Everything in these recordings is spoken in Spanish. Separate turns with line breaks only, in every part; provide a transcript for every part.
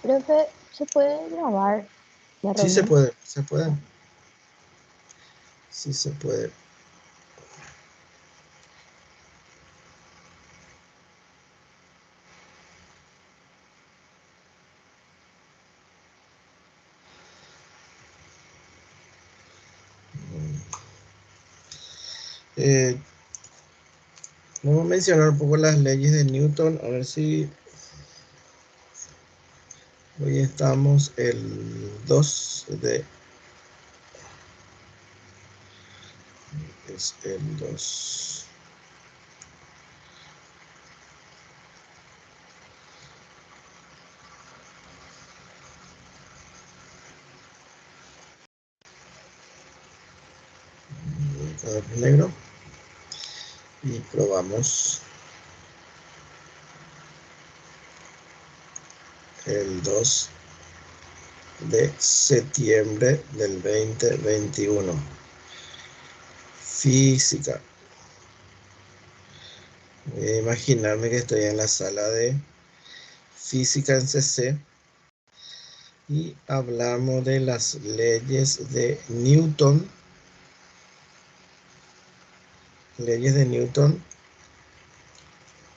Profe, ¿se puede grabar la
Sí se
reunión?
puede, se puede. Sí se puede. Eh, Vamos a mencionar un poco las leyes de Newton, a ver si hoy estamos el 2 de... Es el 2. Cuaderno negro. Y probamos el 2 de septiembre del 2021. Física. Voy a imaginarme que estoy en la sala de física en CC y hablamos de las leyes de Newton. Leyes de Newton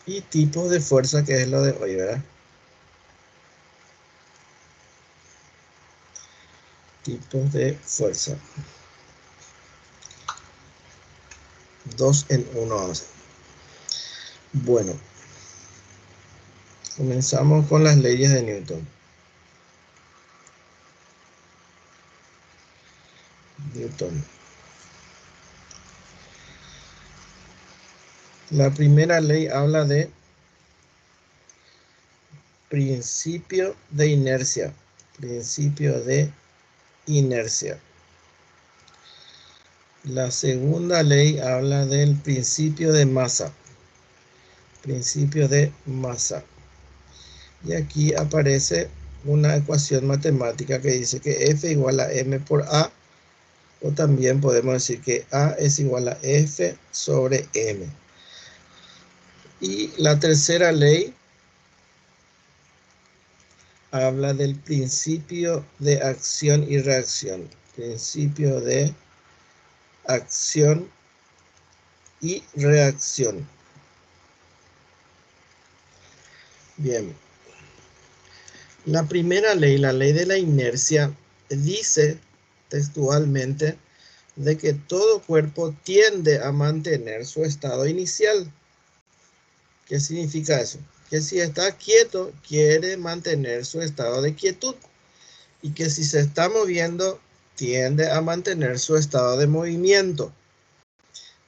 y tipos de fuerza, que es lo de hoy, ¿verdad? Tipos de fuerza. 2 en 1 vamos a hacer. Bueno, comenzamos con las leyes de Newton. La primera ley habla de principio de inercia. Principio de inercia. La segunda ley habla del principio de masa. Principio de masa. Y aquí aparece una ecuación matemática que dice que F igual a M por A. O también podemos decir que A es igual a F sobre M. Y la tercera ley habla del principio de acción y reacción. Principio de acción y reacción. Bien. La primera ley, la ley de la inercia, dice textualmente de que todo cuerpo tiende a mantener su estado inicial. ¿Qué significa eso? Que si está quieto, quiere mantener su estado de quietud. Y que si se está moviendo, tiende a mantener su estado de movimiento.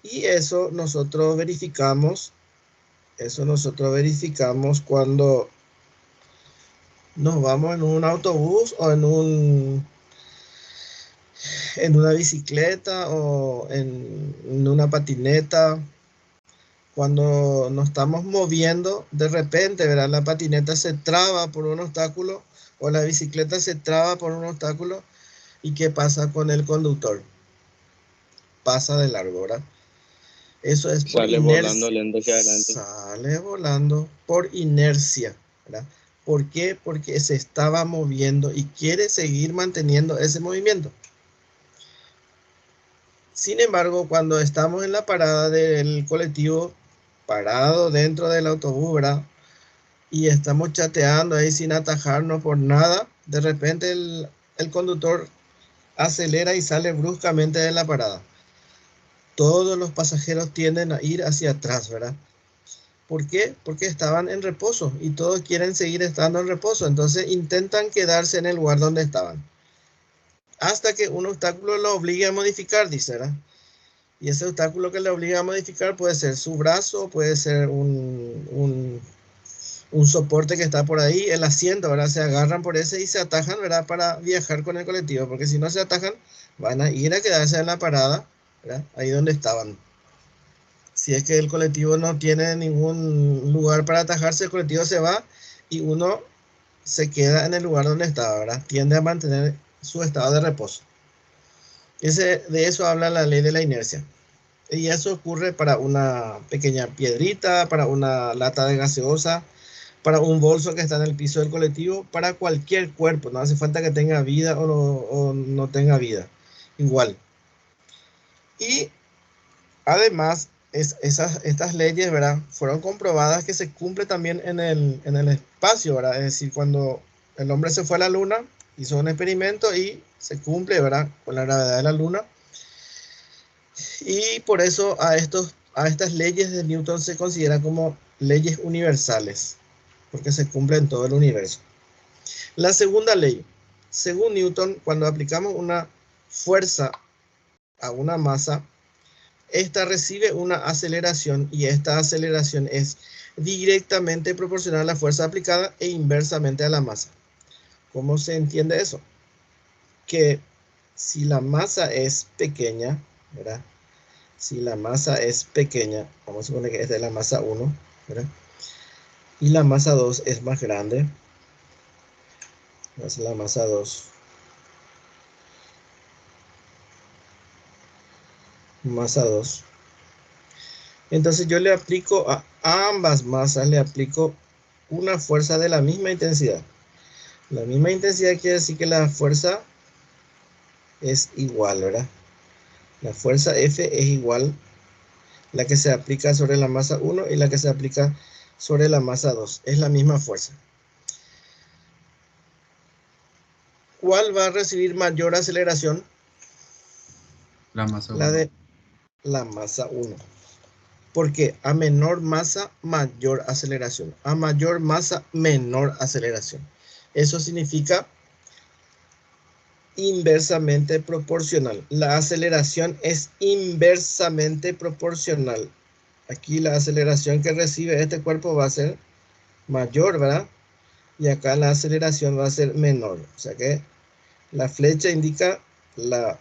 Y eso nosotros verificamos cuando nos vamos en un autobús o en una bicicleta o en una patineta. Cuando nos estamos moviendo, de repente, ¿verdad? La patineta se traba por un obstáculo o la bicicleta se traba por un obstáculo. ¿Y qué pasa con el conductor? Pasa de largo, ¿verdad? Eso es por
Sale volando
inercia.
lento hacia adelante.
Sale volando por inercia, ¿verdad? ¿Por qué? Porque se estaba moviendo y quiere seguir manteniendo ese movimiento. Sin embargo, cuando estamos en la parada del colectivo, parado dentro del autobús, ¿verdad? Y estamos chateando ahí sin atajarnos por nada, de repente el conductor acelera y sale bruscamente de la parada. Todos los pasajeros tienden a ir hacia atrás, ¿verdad? ¿Por qué? Porque estaban en reposo y todos quieren seguir estando en reposo. Entonces intentan quedarse en el lugar donde estaban. Hasta que un obstáculo lo obligue a modificar, dice, ¿verdad? Y ese obstáculo que le obliga a modificar puede ser su brazo, puede ser un soporte que está por ahí, el asiento, ¿verdad? Se agarran por ese y se atajan, ¿verdad? Para viajar con el colectivo, porque si no se atajan, van a ir a quedarse en la parada, ¿verdad? Ahí donde estaban. Si es que el colectivo no tiene ningún lugar para atajarse, el colectivo se va y uno se queda en el lugar donde estaba, ¿verdad? Tiende a mantener su estado de reposo. De eso habla la ley de la inercia. Y eso ocurre para una pequeña piedrita, para una lata de gaseosa, para un bolso que está en el piso del colectivo, para cualquier cuerpo, no hace falta que tenga vida o no tenga vida, igual. Y además, estas leyes, ¿verdad? Fueron comprobadas que se cumple también en el espacio, ¿verdad? Es decir, cuando el hombre se fue a la luna, hizo un experimento y se cumple, ¿verdad? Con la gravedad de la luna. Y por eso a estas leyes de Newton se consideran como leyes universales, porque se cumplen en todo el universo. La segunda ley, según Newton, cuando aplicamos una fuerza a una masa, esta recibe una aceleración y esta aceleración es directamente proporcional a la fuerza aplicada e inversamente a la masa. ¿Cómo se entiende eso? Que si la masa es pequeña, ¿verdad? Si la masa es pequeña, vamos a suponer que esta es la masa 1, ¿verdad? Y la masa 2 es más grande, es la masa 2. Masa 2. Entonces yo le aplico a ambas masas, le aplico una fuerza de la misma intensidad. La misma intensidad quiere decir que la fuerza es igual, ¿verdad? La fuerza F es igual la que se aplica sobre la masa 1 y la que se aplica sobre la masa 2. Es la misma fuerza. ¿Cuál va a recibir mayor aceleración?
La masa
La
1.
de la masa 1. Porque a menor masa, mayor aceleración. A mayor masa, menor aceleración. Eso significa inversamente proporcional. La aceleración es inversamente proporcional. Aquí la aceleración que recibe este cuerpo va a ser mayor, ¿verdad? Y acá la aceleración va a ser menor. O sea que la flecha indica la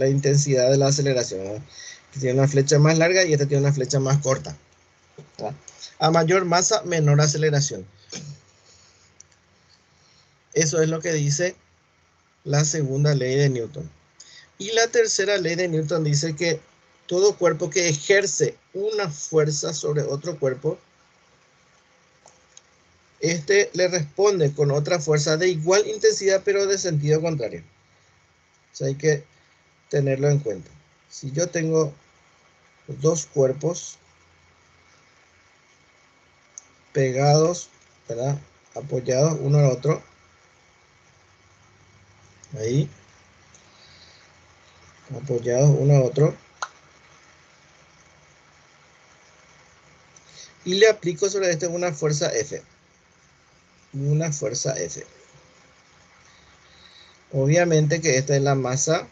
intensidad de la aceleración, ¿verdad? Este tiene una flecha más larga y este tiene una flecha más corta, ¿verdad? A mayor masa, menor aceleración. Eso es lo que dice la segunda ley de Newton. Y la tercera ley de Newton dice que todo cuerpo que ejerce una fuerza sobre otro cuerpo, este le responde con otra fuerza de igual intensidad pero de sentido contrario. O sea, hay que tenerlo en cuenta. Si yo tengo dos cuerpos pegados, ¿verdad? Apoyados uno al otro, ahí, apoyados uno a otro, y le aplico sobre este una fuerza F. Una fuerza F. Obviamente que esta es la masa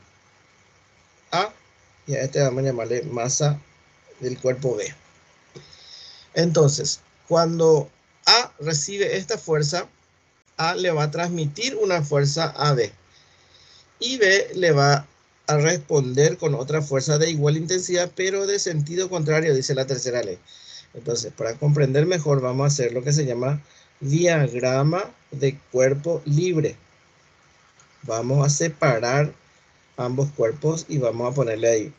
A y a este vamos a llamarle masa del cuerpo B. Entonces, cuando A recibe esta fuerza, A le va a transmitir una fuerza a B y B le va a responder con otra fuerza de igual intensidad pero de sentido contrario, dice la tercera ley. Entonces, para comprender mejor vamos a hacer lo que se llama diagrama de cuerpo libre. Vamos a separar ambos cuerpos y vamos a ponerle ahí.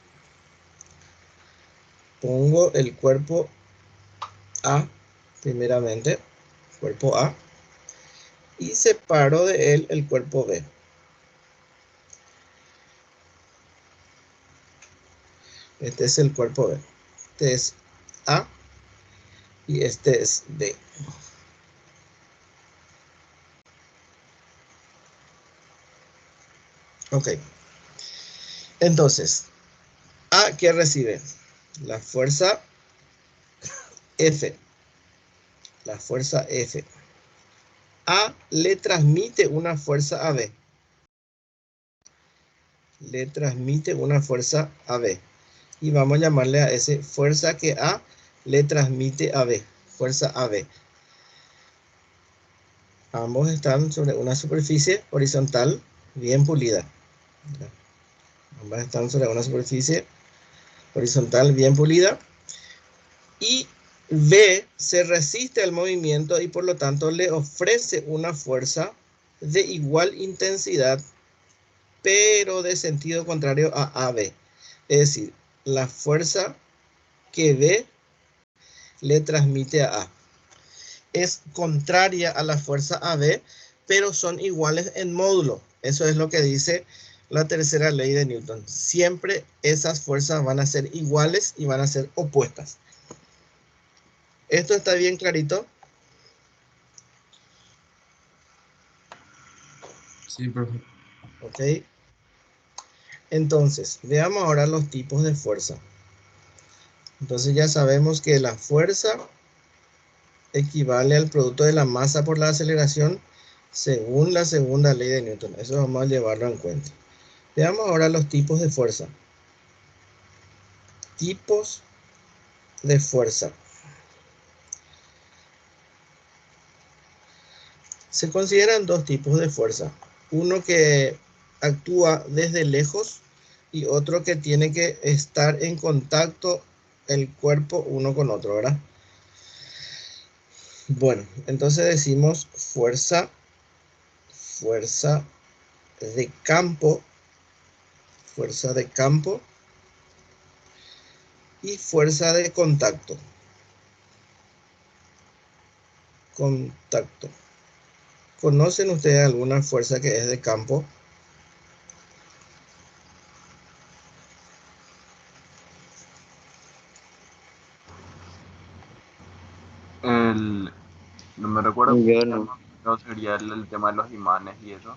Pongo el cuerpo A, primeramente, cuerpo A, y separo de él el cuerpo B. Este es el cuerpo B. Este es A y este es B. Ok. Entonces, A, ¿qué recibe? La fuerza F. La fuerza F. A le transmite una fuerza a B. Le transmite una fuerza a B. Y vamos a llamarle a ese fuerza que A le transmite a B. Fuerza AB. Ambos están sobre una superficie horizontal bien pulida. Ambas están sobre una superficie horizontal bien pulida. Y B se resiste al movimiento y por lo tanto le ofrece una fuerza de igual intensidad pero de sentido contrario a AB. Es decir, la fuerza que B le transmite a A. es contraria a la fuerza AB, pero son iguales en módulo. Eso es lo que dice la tercera ley de Newton. Siempre esas fuerzas van a ser iguales y van a ser opuestas. ¿Esto está bien clarito?
Sí, profe.
Ok. Entonces, veamos ahora los tipos de fuerza. Entonces ya sabemos que la fuerza equivale al producto de la masa por la aceleración según la segunda ley de Newton. Eso vamos a llevarlo en cuenta. Veamos ahora los tipos de fuerza. Tipos de fuerza. Se consideran dos tipos de fuerza. Uno que actúa desde lejos y otro que tiene que estar en contacto el cuerpo uno con otro, ¿verdad? Bueno, entonces decimos fuerza de campo, fuerza de campo y fuerza de contacto. Contacto. ¿Conocen ustedes alguna fuerza que es de campo?
No me recuerdo cómo
Yo
se
no.
llama, no sería el tema de los imanes y eso.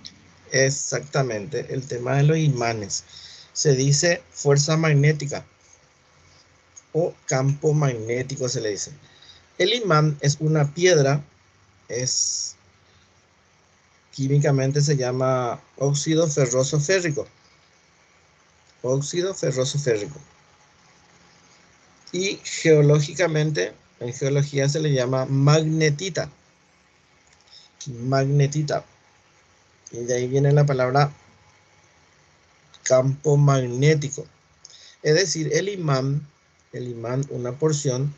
Exactamente, el tema de los imanes. Se dice fuerza magnética o campo magnético se le dice. El imán es una piedra, químicamente se llama óxido ferroso férrico. Óxido ferroso férrico. Y geológicamente, en geología se le llama magnetita. Magnetita. Y de ahí viene la palabra campo magnético. Es decir, el imán, una porción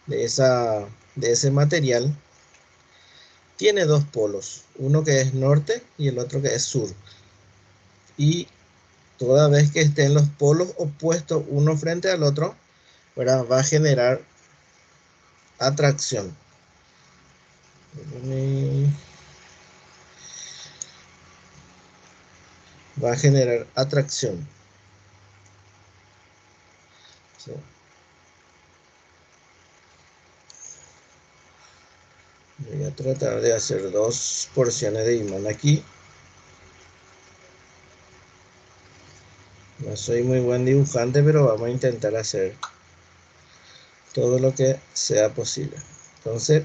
de ese material, tiene dos polos, uno que es norte y el otro que es sur. Y toda vez que estén los polos opuestos uno frente al otro, ¿verdad?, va a generar atracción. Va a generar atracción. ¿Sí? Voy a tratar de hacer dos porciones de imán aquí. No soy muy buen dibujante, pero vamos a intentar hacer todo lo que sea posible. Entonces,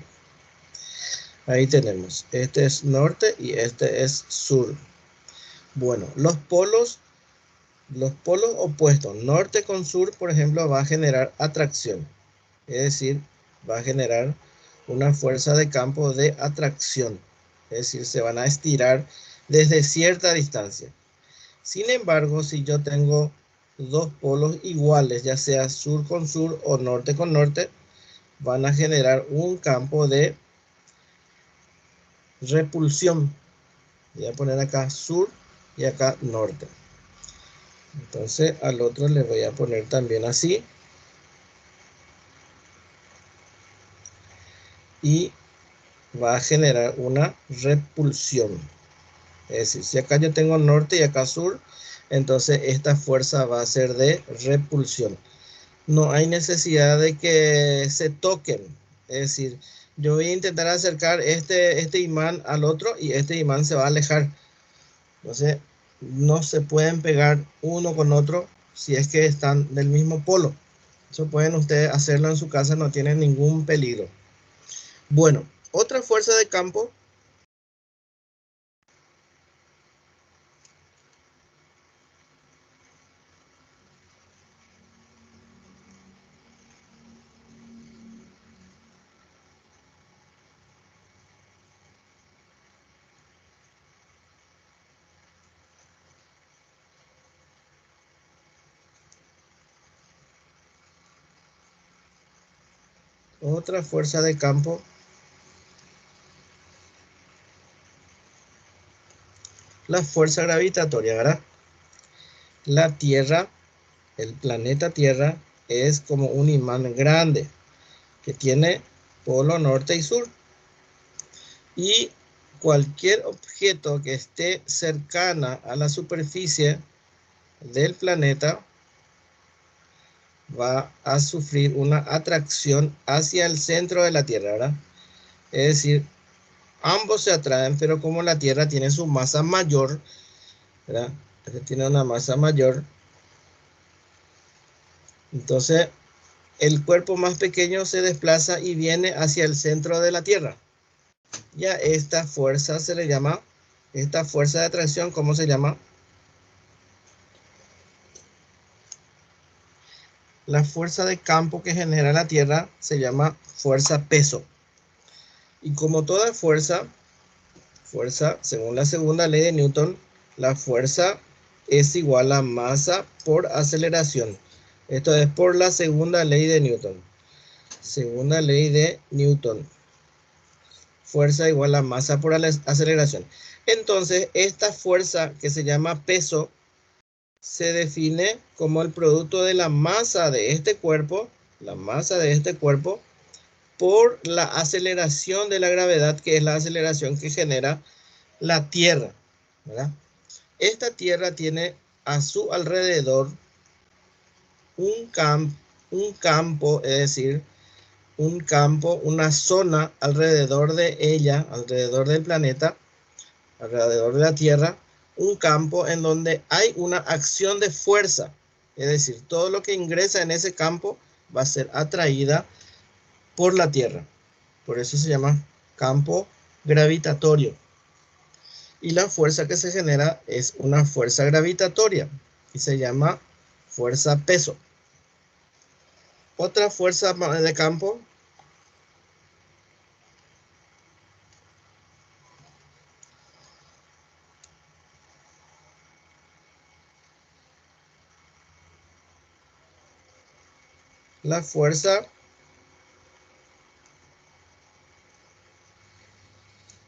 ahí tenemos. Este es norte y este es sur. Bueno, los polos opuestos, norte con sur, por ejemplo, va a generar atracción. Es decir, va a generar una fuerza de campo de atracción. Es decir, se van a estirar desde cierta distancia. Sin embargo, si yo tengo dos polos iguales, ya sea sur con sur o norte con norte, van a generar un campo de repulsión. Voy a poner acá sur y acá norte. Entonces al otro le voy a poner también así. Y va a generar una repulsión. Es decir, si acá yo tengo norte y acá sur, entonces esta fuerza va a ser de repulsión. No hay necesidad de que se toquen. Es decir, yo voy a intentar acercar este imán al otro y este imán se va a alejar. Entonces, no se pueden pegar uno con otro si es que están del mismo polo. Eso pueden ustedes hacerlo en su casa, no tienen ningún peligro. Bueno, otra fuerza de campo. Otra fuerza de campo. La fuerza gravitatoria, ¿verdad? La Tierra, el planeta Tierra, es como un imán grande que tiene polo norte y sur. Y cualquier objeto que esté cercana a la superficie del planeta va a sufrir una atracción hacia el centro de la Tierra, ¿verdad? Es decir, ambos se atraen, pero como la Tierra tiene su masa mayor, ¿verdad? Tiene una masa mayor, entonces el cuerpo más pequeño se desplaza y viene hacia el centro de la Tierra. Ya esta fuerza se le llama, esta fuerza de atracción, ¿cómo se llama? La fuerza de campo que genera la Tierra se llama fuerza peso. Y como toda fuerza, según la segunda ley de Newton, la fuerza es igual a masa por aceleración. Esto es por la segunda ley de Newton. Segunda ley de Newton. Fuerza igual a masa por aceleración. Entonces, esta fuerza que se llama peso se define como el producto de la masa de este cuerpo, por la aceleración de la gravedad, que es la aceleración que genera la Tierra, ¿verdad? Esta Tierra tiene a su alrededor un campo, es decir, un campo, una zona alrededor de ella, alrededor del planeta, alrededor de la Tierra, un campo en donde hay una acción de fuerza, es decir, todo lo que ingresa en ese campo va a ser atraída por la Tierra. Por eso se llama campo gravitatorio. Y la fuerza que se genera es una fuerza gravitatoria y se llama fuerza peso. Otra fuerza de campo la fuerza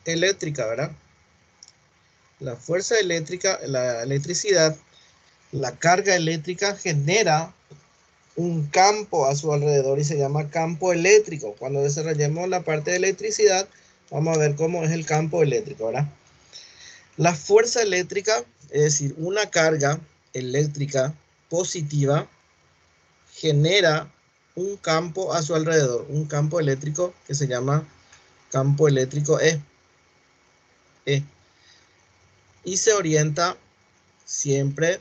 eléctrica, ¿verdad? La fuerza eléctrica, la electricidad, la carga eléctrica genera un campo a su alrededor y se llama campo eléctrico. Cuando desarrollemos la parte de electricidad, vamos a ver cómo es el campo eléctrico, ¿verdad? La fuerza eléctrica, es decir, una carga eléctrica positiva, genera un campo a su alrededor, un campo eléctrico que se llama campo eléctrico E. Y se orienta siempre,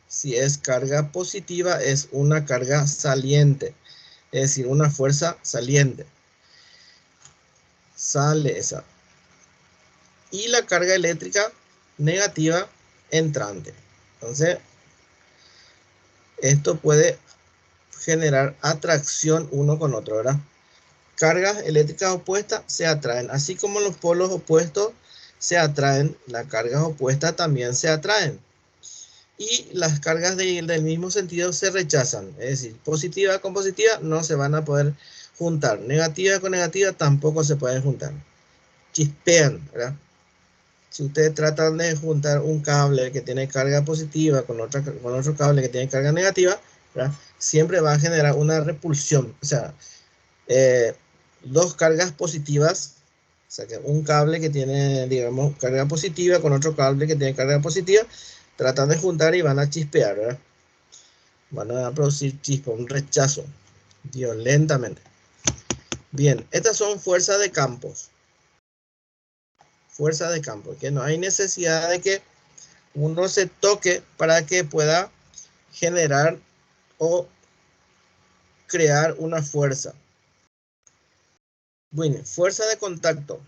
si es carga positiva, es una carga saliente, es decir, una fuerza saliente. Sale esa. Y la carga eléctrica negativa entrante. Entonces, esto puede generar atracción uno con otro, ¿verdad? Cargas eléctricas opuestas se atraen, así como los polos opuestos se atraen, las cargas opuestas también se atraen. Y las cargas del mismo sentido se rechazan, es decir, positiva con positiva no se van a poder juntar, negativa con negativa tampoco se pueden juntar, chispean, ¿verdad? Si ustedes tratan de juntar un cable que tiene carga positiva con otro cable que tiene carga negativa, ¿verdad? Siempre va a generar una repulsión, o sea, dos cargas positivas, o sea que un cable que tiene, digamos, carga positiva con otro cable que tiene carga positiva, tratan de juntar y van a chispear, ¿verdad? Van a producir chispa, un rechazo, violentamente. Bien, estas son fuerzas de campos. Fuerza de campo, que no hay necesidad de que uno se toque para que pueda generar o crear una fuerza. Bueno, fuerza de contacto.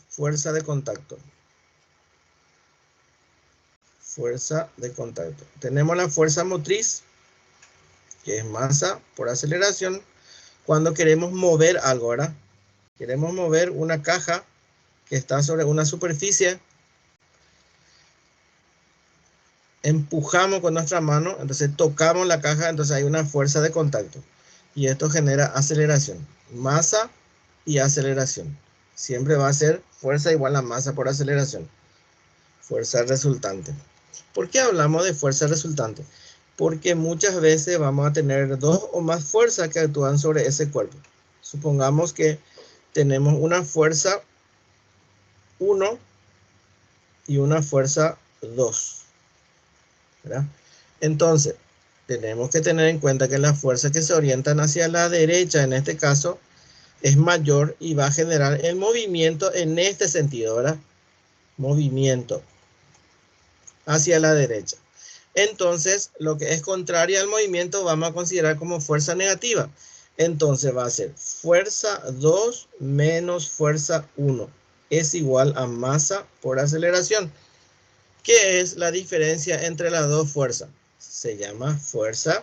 Fuerza de contacto. Fuerza de contacto. Tenemos la fuerza motriz, que es masa por aceleración, cuando queremos mover algo, ¿verdad? Queremos mover una caja que está sobre una superficie, empujamos con nuestra mano, entonces tocamos la caja, entonces hay una fuerza de contacto y esto genera aceleración, masa y aceleración. Siempre va a ser fuerza igual a masa por aceleración, fuerza resultante. ¿Por qué hablamos de fuerza resultante? Porque muchas veces vamos a tener dos o más fuerzas que actúan sobre ese cuerpo. Supongamos que tenemos una fuerza 1 y una fuerza 2. ¿Verdad? Entonces, tenemos que tener en cuenta que las fuerzas que se orientan hacia la derecha, en este caso, es mayor y va a generar el movimiento en este sentido, ¿verdad? Movimiento hacia la derecha. Entonces, lo que es contrario al movimiento vamos a considerar como fuerza negativa. Entonces va a ser fuerza 2 menos fuerza 1 es igual a masa por aceleración. ¿Qué es la diferencia entre las dos fuerzas? Se llama fuerza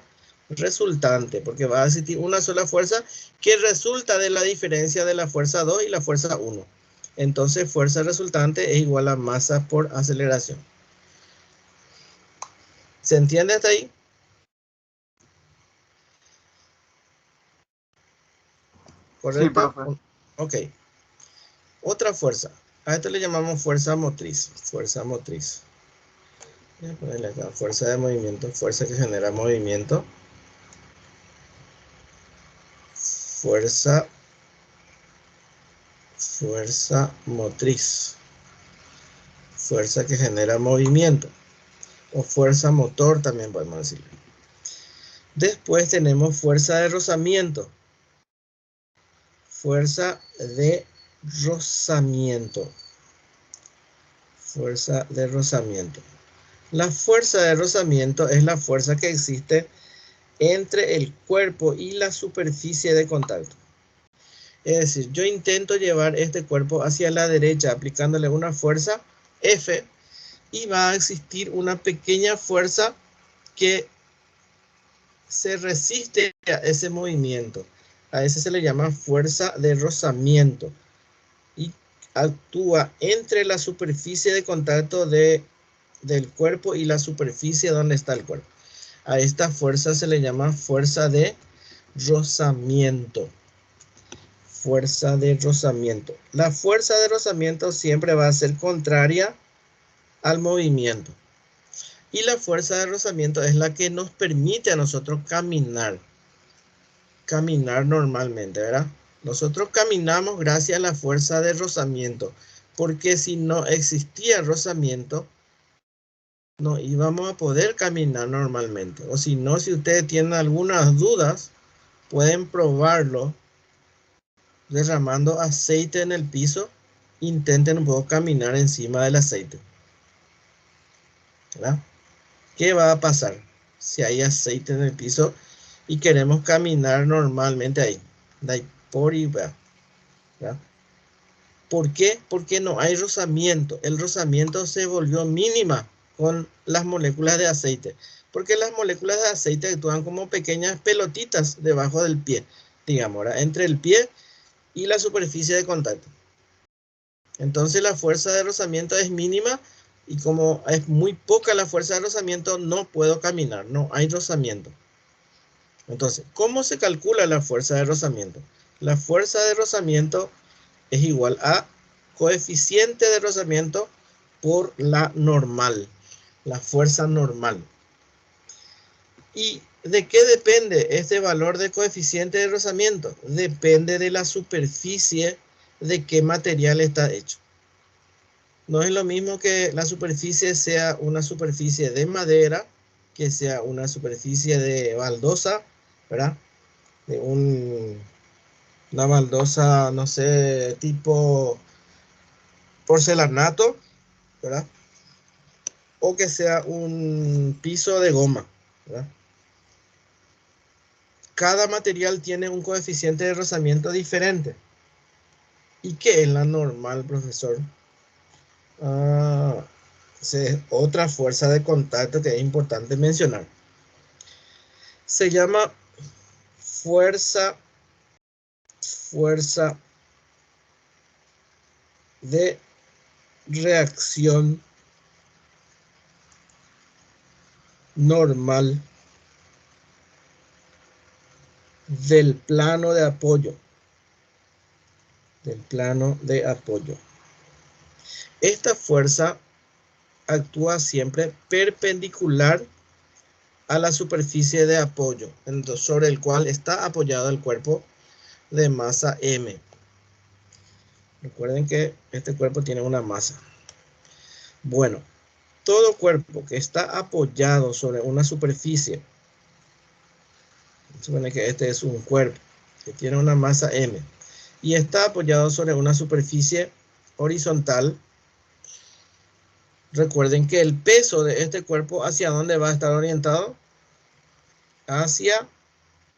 resultante, porque va a existir una sola fuerza que resulta de la diferencia de la fuerza 2 y la fuerza 1. Entonces, fuerza resultante es igual a masa por aceleración. ¿Se entiende hasta ahí? ¿Correcto?
Sí, profe.
Ok. Otra fuerza. A esto le llamamos fuerza motriz. Fuerza motriz. Voy a ponerle acá fuerza de movimiento. Fuerza que genera movimiento. Fuerza motriz. Fuerza que genera movimiento. O fuerza motor también podemos decirlo. Después tenemos fuerza de rozamiento. Fuerza de rozamiento. Fuerza de rozamiento. La fuerza de rozamiento es la fuerza que existe entre el cuerpo y la superficie de contacto. Es decir, yo intento llevar este cuerpo hacia la derecha aplicándole una fuerza F y va a existir una pequeña fuerza que se resiste a ese movimiento. A ese se le llama fuerza de rozamiento y actúa entre la superficie de contacto del cuerpo y la superficie donde está el cuerpo. A esta fuerza se le llama fuerza de rozamiento. Fuerza de rozamiento. La fuerza de rozamiento siempre va a ser contraria al movimiento. Y la fuerza de rozamiento es la que nos permite a nosotros caminar. Caminar normalmente, ¿verdad? Nosotros caminamos gracias a la fuerza de rozamiento. Porque si no existía rozamiento, no íbamos a poder caminar normalmente. O si no, si ustedes tienen algunas dudas, pueden probarlo derramando aceite en el piso. Intenten un poco caminar encima del aceite, ¿verdad? ¿Qué va a pasar si hay aceite en el piso y queremos caminar normalmente ahí? ¿Verdad? ¿Por qué? Porque no hay rozamiento. El rozamiento se volvió mínima con las moléculas de aceite. Porque las moléculas de aceite actúan como pequeñas pelotitas debajo del pie, digamos, ¿verdad? Entre el pie y la superficie de contacto. Entonces la fuerza de rozamiento es mínima y como es muy poca la fuerza de rozamiento, no puedo caminar, no hay rozamiento. Entonces, ¿cómo se calcula la fuerza de rozamiento? La fuerza de rozamiento es igual a coeficiente de rozamiento por la normal, la fuerza normal. ¿Y de qué depende este valor de coeficiente de rozamiento? Depende de la superficie de qué material está hecho. No es lo mismo que la superficie sea una superficie de madera, que sea una superficie de baldosa, ¿verdad? De una baldosa, no sé, tipo porcelanato, ¿verdad? O que sea un piso de goma, ¿verdad? Cada material tiene un coeficiente de rozamiento diferente. ¿Y qué es la normal, profesor? Es otra fuerza de contacto que es importante mencionar. Se llama fuerza de reacción normal del plano de apoyo. Esta fuerza actúa siempre perpendicular a la superficie de apoyo sobre el cual está apoyado el cuerpo de masa M. Recuerden que este cuerpo tiene una masa. Bueno, todo cuerpo que está apoyado sobre una superficie, supone que este es un cuerpo que tiene una masa m y está apoyado sobre una superficie horizontal, recuerden que el peso de este cuerpo, ¿hacia dónde va a estar orientado? Hacia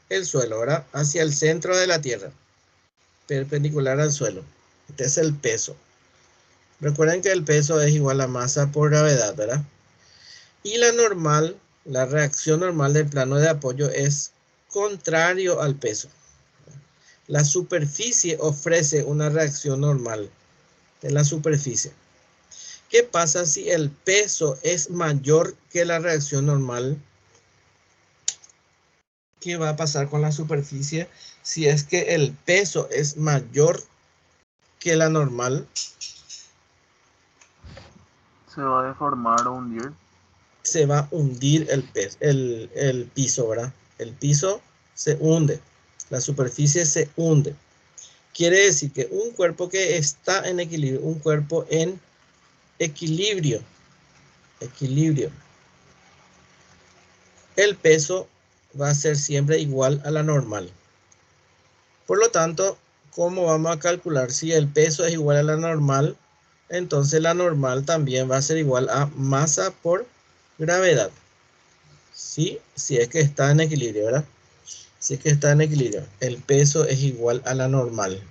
el suelo, ¿verdad? Hacia el centro de la Tierra, perpendicular al suelo. Este es el peso. Recuerden que el peso es igual a masa por gravedad, ¿verdad? Y la reacción normal del plano de apoyo es contrario al peso. La superficie ofrece una reacción normal de la superficie. ¿Qué pasa si el peso es mayor que la reacción normal? ¿Qué va a pasar con la superficie si es que el peso es mayor que la normal?
Se va a deformar o hundir.
Se va a hundir el piso, ¿verdad? El piso se hunde, la superficie se hunde. Quiere decir que un cuerpo que está en equilibrio, un cuerpo en equilibrio, el peso va a ser siempre igual a la normal. Por lo tanto, ¿cómo vamos a calcular si el peso es igual a la normal? Entonces la normal también va a ser igual a masa por gravedad. ¿Sí? Si es que está en equilibrio, ¿verdad? Si es que está en equilibrio, el peso es igual a la normal.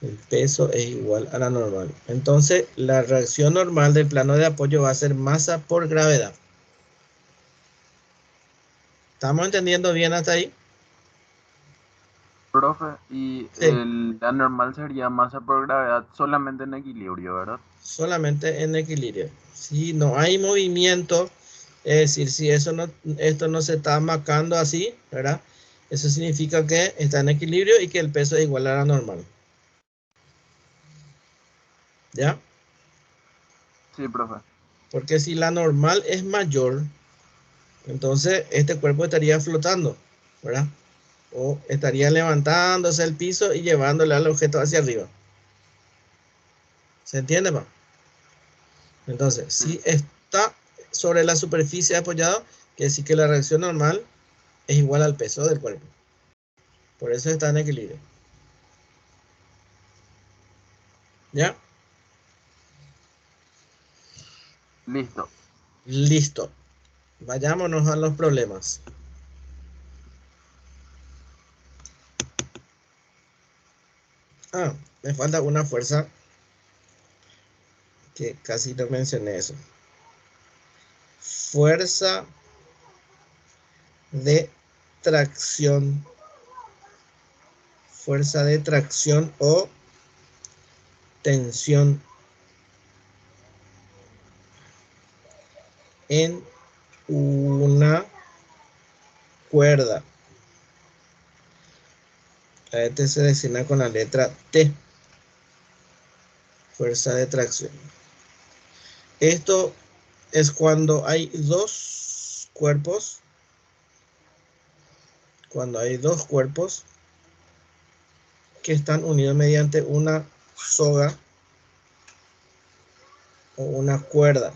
El peso es igual a la normal. Entonces, la reacción normal del plano de apoyo va a ser masa por gravedad. ¿Estamos entendiendo bien hasta ahí?
Profe, y
Sí.
la normal sería masa por gravedad solamente en equilibrio, ¿verdad?
Solamente en equilibrio. Si no hay movimiento, es decir, si esto no se está marcando así, ¿verdad? Eso significa que está en equilibrio y que el peso es igual a la normal. ¿Ya?
Sí, profe.
Porque si la normal es mayor, entonces este cuerpo estaría flotando, ¿verdad? O estaría levantándose el piso y llevándole al objeto hacia arriba. ¿Se entiende, pa? Entonces,
Sí.
si está sobre la superficie apoyado, quiere decir que la reacción normal es igual al peso del cuerpo. Por eso está en equilibrio. ¿Ya?
Listo.
Listo. Vayámonos a los problemas. Me falta una fuerza que casi no mencioné eso. Fuerza de tracción. Fuerza de tracción o tensión en una cuerda. Este se designa con la letra T. Fuerza de tracción. Esto es cuando hay dos cuerpos. Cuando hay dos cuerpos que están unidos mediante una soga o una cuerda.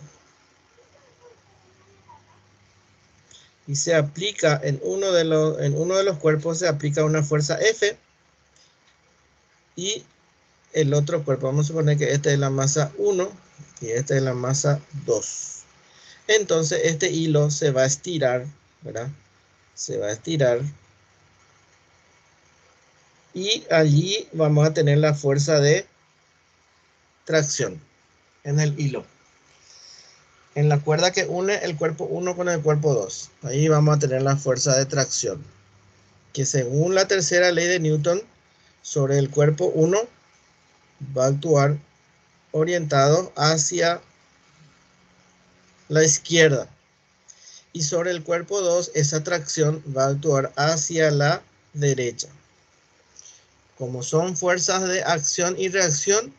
Y se aplica en uno de los cuerpos se aplica una fuerza F y el otro cuerpo, vamos a suponer que este es la masa 1 y este es la masa 2. Entonces este hilo se va a estirar, ¿verdad? Se va a estirar y allí vamos a tener la fuerza de tracción en el hilo. En la cuerda que une el cuerpo 1 con el cuerpo 2. Ahí vamos a tener la fuerza de tracción, que según la tercera ley de Newton, sobre el cuerpo 1 va a actuar orientado hacia la izquierda. Y sobre el cuerpo 2, esa tracción va a actuar hacia la derecha. Como son fuerzas de acción y reacción,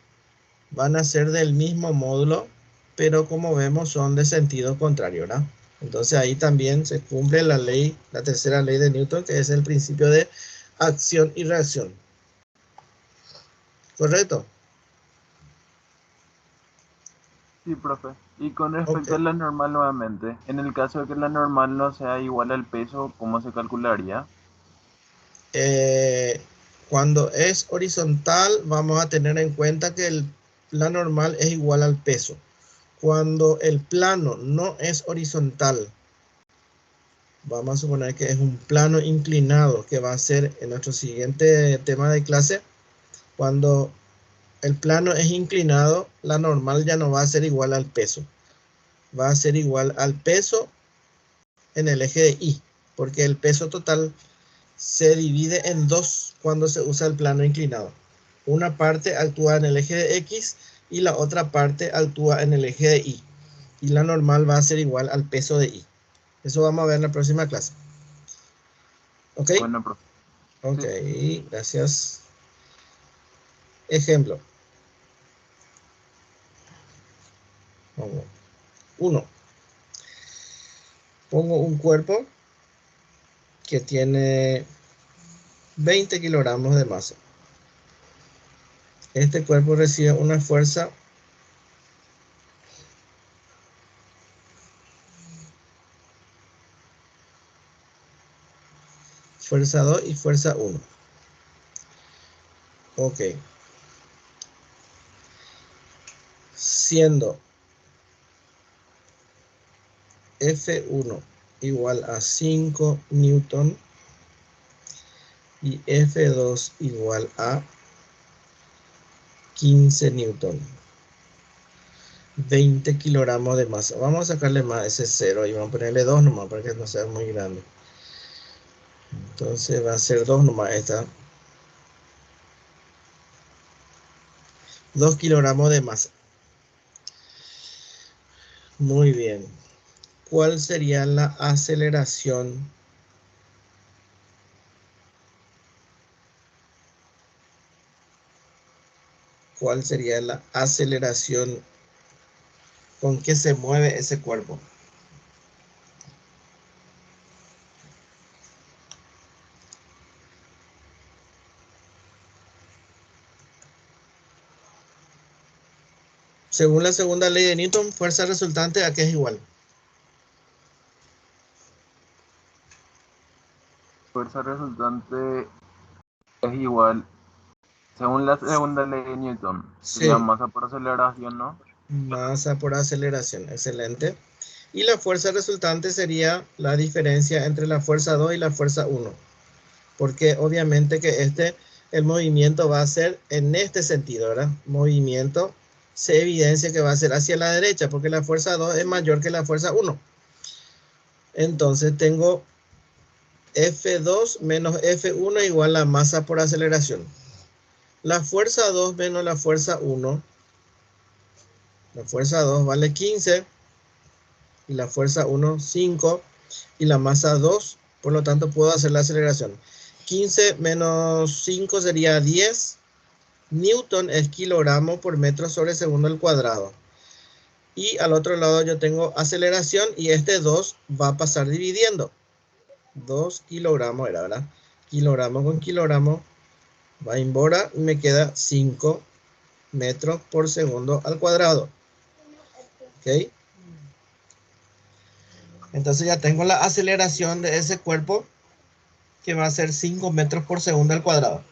van a ser del mismo módulo, pero como vemos son de sentido contrario, ¿verdad? Entonces ahí también se cumple la tercera ley de Newton, que es el principio de acción y reacción. ¿Correcto?
Sí, profe. Y con respecto
Ok.
a la normal nuevamente, en el caso de que la normal no sea igual al peso, ¿cómo se calcularía?
Cuando es horizontal, vamos a tener en cuenta que la normal es igual al peso. Cuando el plano no es horizontal, vamos a suponer que es un plano inclinado, que va a ser en nuestro siguiente tema de clase. Cuando el plano es inclinado, la normal ya no va a ser igual al peso. Va a ser igual al peso en el eje de Y, porque el peso total se divide en dos cuando se usa el plano inclinado. Una parte actúa en el eje de X y la otra parte actúa en el eje de Y. Y la normal va a ser igual al peso de Y. Eso vamos a ver en la próxima clase. ¿Ok?
Bueno, profe.
Ok,
Sí.
gracias. Ejemplo. 1. Pongo un cuerpo que tiene 20 kilogramos de masa. Este cuerpo recibe una fuerza fuerza 2 y fuerza 1. Ok. Siendo F1 igual a 5 newton y F2 igual a 15 newton. 20 kilogramos de masa. Vamos a sacarle más ese 0 y vamos a ponerle 2 nomás para que no sea muy grande. Entonces va a ser 2 nomás esta. 2 kilogramos de masa. Muy bien. ¿Cuál sería la aceleración? ¿Cuál sería la aceleración con que se mueve ese cuerpo? Según la segunda ley de Newton, fuerza resultante a qué es igual.
Fuerza resultante es igual, según la segunda ley de Newton, sería
Sí,
masa por aceleración, ¿no?
masa por aceleración. Excelente. Y la fuerza resultante sería la diferencia entre la fuerza 2 y la fuerza 1. Porque obviamente que el movimiento va a ser en este sentido, ¿verdad? Movimiento se evidencia que va a ser hacia la derecha porque la fuerza 2 es mayor que la fuerza 1. Entonces tengo F2 menos F1 igual a masa por aceleración. La fuerza 2 menos la fuerza 1. La fuerza 2 vale 15 y la fuerza 1 5 y la masa 2, por lo tanto puedo hacer la aceleración. 15 menos 5 sería 10. Newton es kilogramo por metro sobre segundo al cuadrado. Y al otro lado yo tengo aceleración y este 2 va a pasar dividiendo. 2 kilogramos era, ¿verdad? Kilogramo con kilogramo va embora y me queda 5 metros por segundo al cuadrado. ¿Ok? Entonces ya tengo la aceleración de ese cuerpo que va a ser 5 metros por segundo al cuadrado.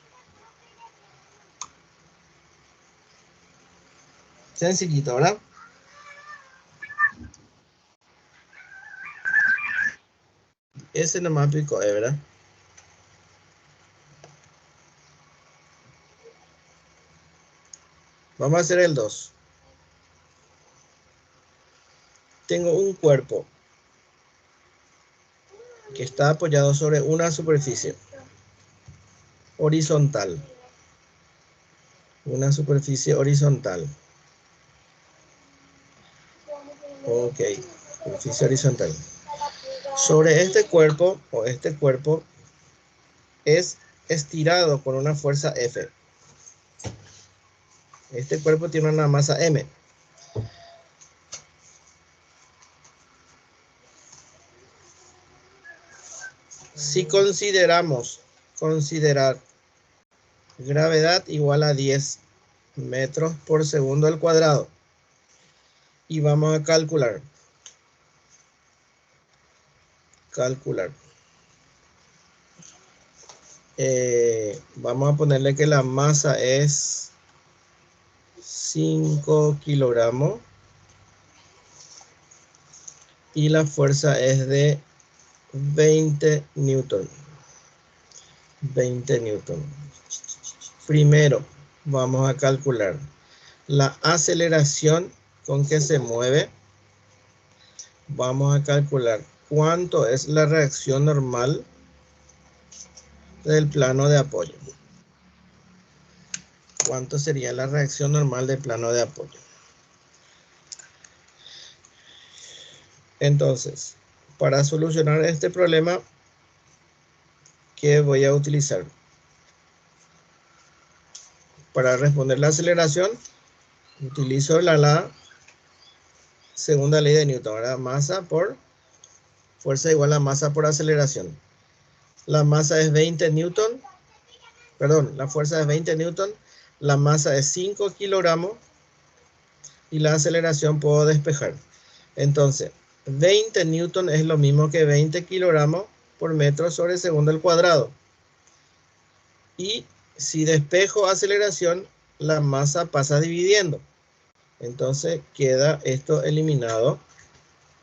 Sencillito, ¿verdad? Ese nomás pico, ¿verdad? Vamos a hacer el 2. Tengo un cuerpo que está apoyado sobre una superficie horizontal. Una superficie horizontal. Ok, superficie horizontal. Sobre este cuerpo, o este cuerpo, es estirado con una fuerza F. Este cuerpo tiene una masa M. Si consideramos considerar gravedad igual a 10 metros por segundo al cuadrado. Y vamos a calcular. Vamos a ponerle que la masa es 5 kilogramos y la fuerza es de 20 newton. 20 newton. Primero vamos a calcular la aceleración con que se mueve. Vamos a calcular cuánto es la reacción normal del plano de apoyo. ¿Cuánto sería la reacción normal del plano de apoyo? Entonces, para solucionar este problema, ¿qué voy a utilizar? Para responder la aceleración, utilizo la segunda ley de Newton, ¿verdad? Masa por fuerza igual a masa por aceleración. La masa es 20 newton, perdón, la fuerza es 20 newton, la masa es 5 kilogramos y la aceleración puedo despejar. Entonces, 20 newton es lo mismo que 20 kilogramos por metro sobre segundo al cuadrado. Y si despejo aceleración, la masa pasa dividiendo. Entonces queda esto eliminado,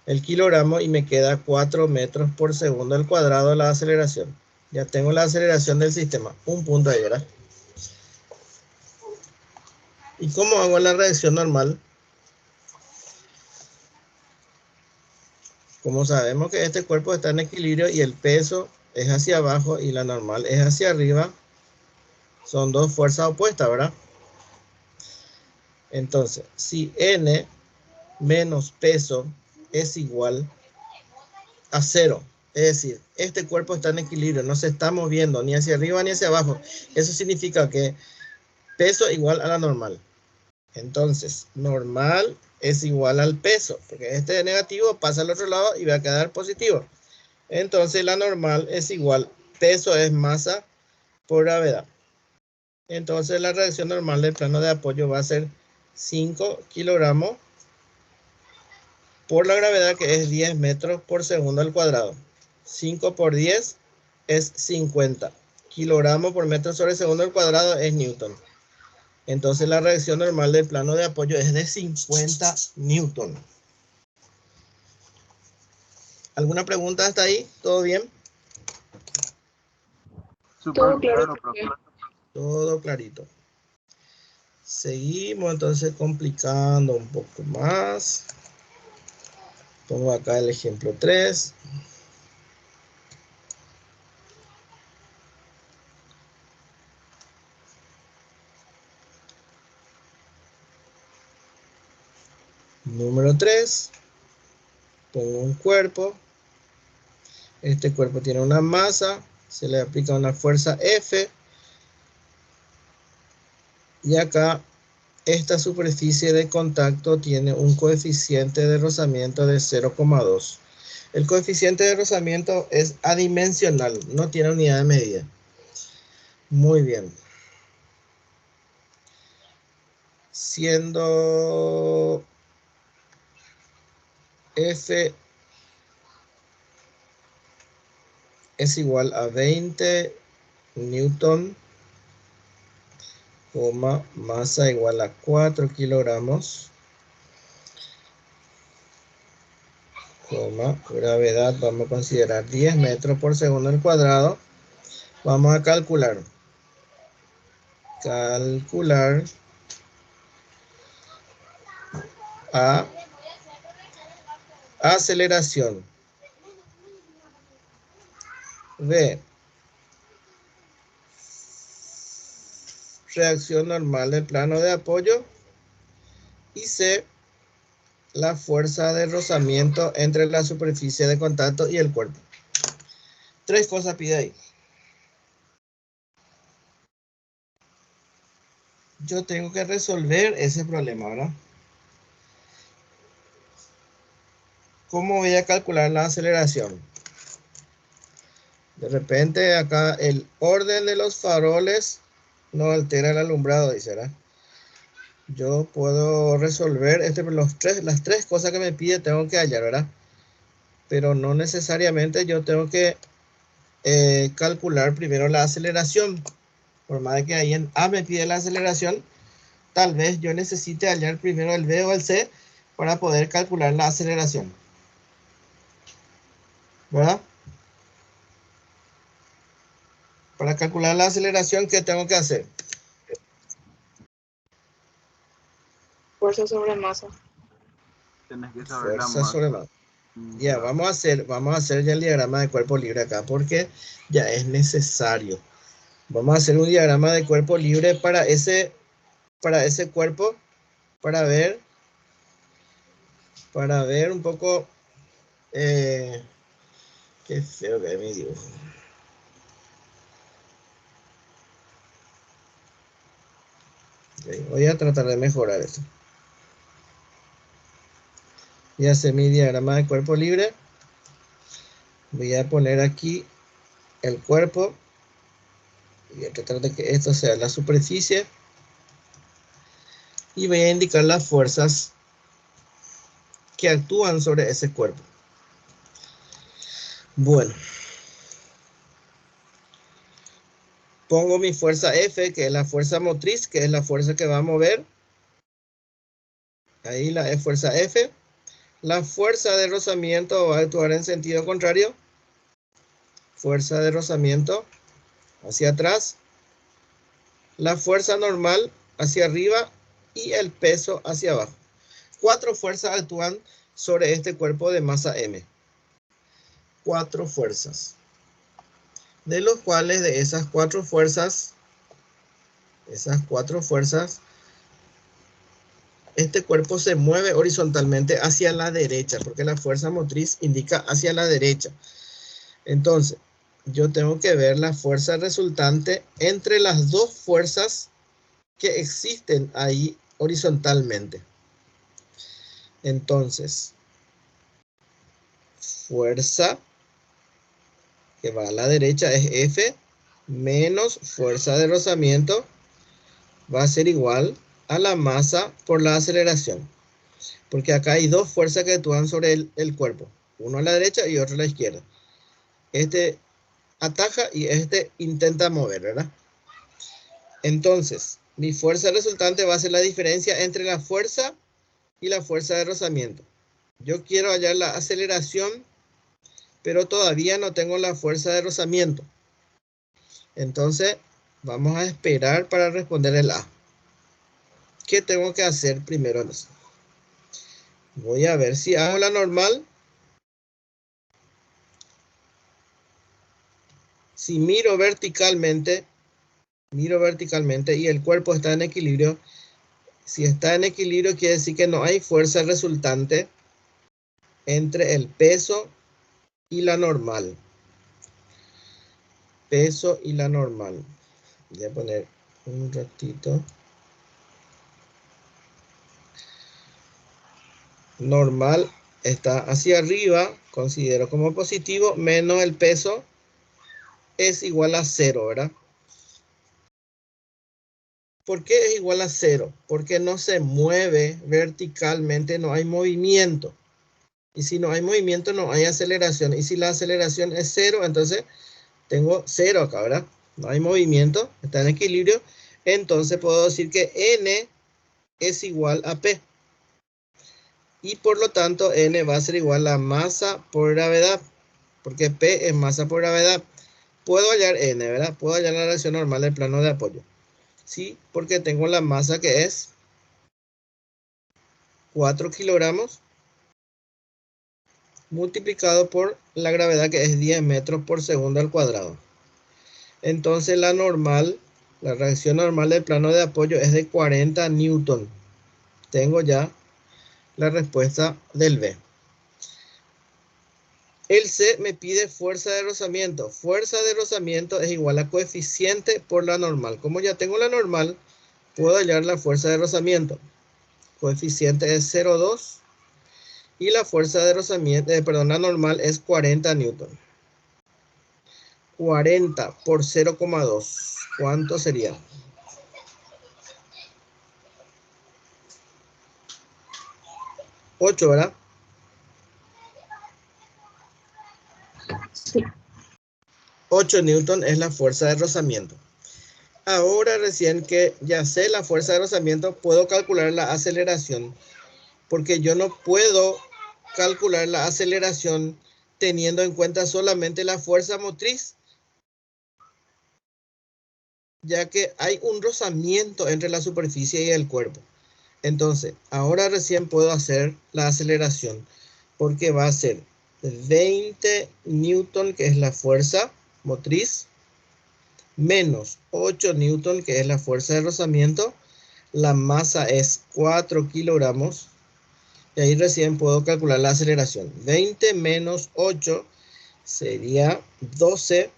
el kilogramo, y me queda 4 metros por segundo al cuadrado la aceleración. Ya tengo la aceleración del sistema. Un punto ahí, ¿verdad? ¿Y cómo hago la reacción normal? Como sabemos que este cuerpo está en equilibrio y el peso es hacia abajo y la normal es hacia arriba, son dos fuerzas opuestas, ¿verdad? Entonces, si N menos peso es igual a 0, es decir, este cuerpo está en equilibrio, no se está moviendo ni hacia arriba ni hacia abajo, eso significa que peso igual a la normal. Entonces, normal es igual al peso, porque este negativo pasa al otro lado y va a quedar positivo. Entonces, la normal es igual, peso es masa por gravedad. Entonces, la reacción normal del plano de apoyo va a ser 5 kilogramos por la gravedad, que es 10 metros por segundo al cuadrado. 5 por 10 es 50. Kilogramos por metro sobre segundo al cuadrado es newton. Entonces la reacción normal del plano de apoyo es de 50 newton. ¿Alguna pregunta hasta ahí? ¿Todo bien?
Súper claro, profe.
Todo clarito. Seguimos entonces complicando un poco más. Pongo acá el ejemplo 3. Número 3. Pongo un cuerpo. Este cuerpo tiene una masa. Se le aplica una fuerza F. Y acá esta superficie de contacto tiene un coeficiente de rozamiento de 0,2. El coeficiente de rozamiento es adimensional, no tiene unidad de medida. Muy bien. Siendo F es igual a 20 newton, masa igual a 4 kilogramos, gravedad vamos a considerar 10 metros por segundo al cuadrado. Vamos a calcular a aceleración B, reacción normal del plano de apoyo, y C, la fuerza de rozamiento entre la superficie de contacto y el cuerpo. Tres cosas pide ahí. Yo tengo que resolver ese problema, ¿verdad? ¿Cómo voy a calcular la aceleración? De repente acá el orden de los faroles no altera el alumbrado, dice, ¿verdad? Yo puedo resolver las tres cosas que me pide, tengo que hallar, ¿verdad? Pero no necesariamente yo tengo que calcular primero la aceleración. Por más de que ahí en A me pide la aceleración, tal vez yo necesite hallar primero el B o el C para poder calcular la aceleración, ¿verdad? Para calcular la aceleración, ¿qué tengo que hacer?
Fuerza sobre masa.
Tienes que saber la
Fuerza sobre
masa.
masa. Ya, vamos a hacer ya el diagrama de cuerpo libre acá, porque ya es necesario. Vamos a hacer un diagrama de cuerpo libre para ese cuerpo, para ver un poco, qué feo que es mi dibujo. Okay, voy a tratar de mejorar eso. Voy a hacer mi diagrama de cuerpo libre. Voy a poner aquí el cuerpo. Voy a tratar de que esto sea la superficie. Y voy a indicar las fuerzas que actúan sobre ese cuerpo. Bueno. Pongo mi fuerza F, que es la fuerza motriz, que es la fuerza que va a mover. Ahí la fuerza F. La fuerza de rozamiento va a actuar en sentido contrario. Fuerza de rozamiento hacia atrás. La fuerza normal hacia arriba y el peso hacia abajo. 4 fuerzas actúan sobre este cuerpo de masa M. 4 fuerzas. De los cuales de esas 4 fuerzas, este cuerpo se mueve horizontalmente hacia la derecha, porque la fuerza motriz indica hacia la derecha. Entonces, yo tengo que ver la fuerza resultante entre las dos fuerzas que existen ahí horizontalmente. Entonces, fuerza que va a la derecha es F menos fuerza de rozamiento va a ser igual a la masa por la aceleración. Porque acá hay dos fuerzas que actúan sobre el cuerpo. Uno a la derecha y otro a la izquierda. Este ataja y este intenta mover, ¿verdad? Entonces, mi fuerza resultante va a ser la diferencia entre la fuerza y la fuerza de rozamiento. Yo quiero hallar la aceleración, pero todavía no tengo la fuerza de rozamiento. Entonces, vamos a esperar para responder el A. ¿Qué tengo que hacer primero en eso? Voy a ver si hago la normal. Si miro verticalmente y el cuerpo está en equilibrio, si está en equilibrio quiere decir que no hay fuerza resultante entre el peso y la normal. Peso y la normal. Voy a poner un ratito. Normal está hacia arriba, considero como positivo, menos el peso es igual a 0, ¿verdad? ¿Por qué es igual a 0? Porque no se mueve verticalmente, no hay movimiento. Y si no hay movimiento, no hay aceleración. Y si la aceleración es 0, entonces tengo 0 acá, ¿verdad? No hay movimiento, está en equilibrio. Entonces puedo decir que N es igual a P. Y por lo tanto, N va a ser igual a masa por gravedad. Porque P es masa por gravedad. Puedo hallar N, ¿verdad? Puedo hallar la relación normal del plano de apoyo. Sí, porque tengo la masa que es 4 kilogramos multiplicado por la gravedad que es 10 metros por segundo al cuadrado. Entonces la reacción normal del plano de apoyo es de 40 newton. Tengo ya la respuesta del B. El C me pide fuerza de rozamiento. Fuerza de rozamiento es igual a coeficiente por la normal. Como ya tengo la normal, puedo hallar la fuerza de rozamiento. Coeficiente es 0,2 y la fuerza de rozamiento, la normal es 40 newton. 40 por 0,2. ¿Cuánto sería? ¿8, verdad?
Sí.
8 newton es la fuerza de rozamiento. Ahora recién que ya sé la fuerza de rozamiento, puedo calcular la aceleración. Porque yo no puedo calcular la aceleración teniendo en cuenta solamente la fuerza motriz, ya que hay un rozamiento entre la superficie y el cuerpo. Entonces, ahora recién puedo hacer la aceleración, porque va a ser 20 newton, que es la fuerza motriz, menos 8 newton, que es la fuerza de rozamiento. La masa es 4 kilogramos. Y ahí recién puedo calcular la aceleración. 20 menos 8 sería 12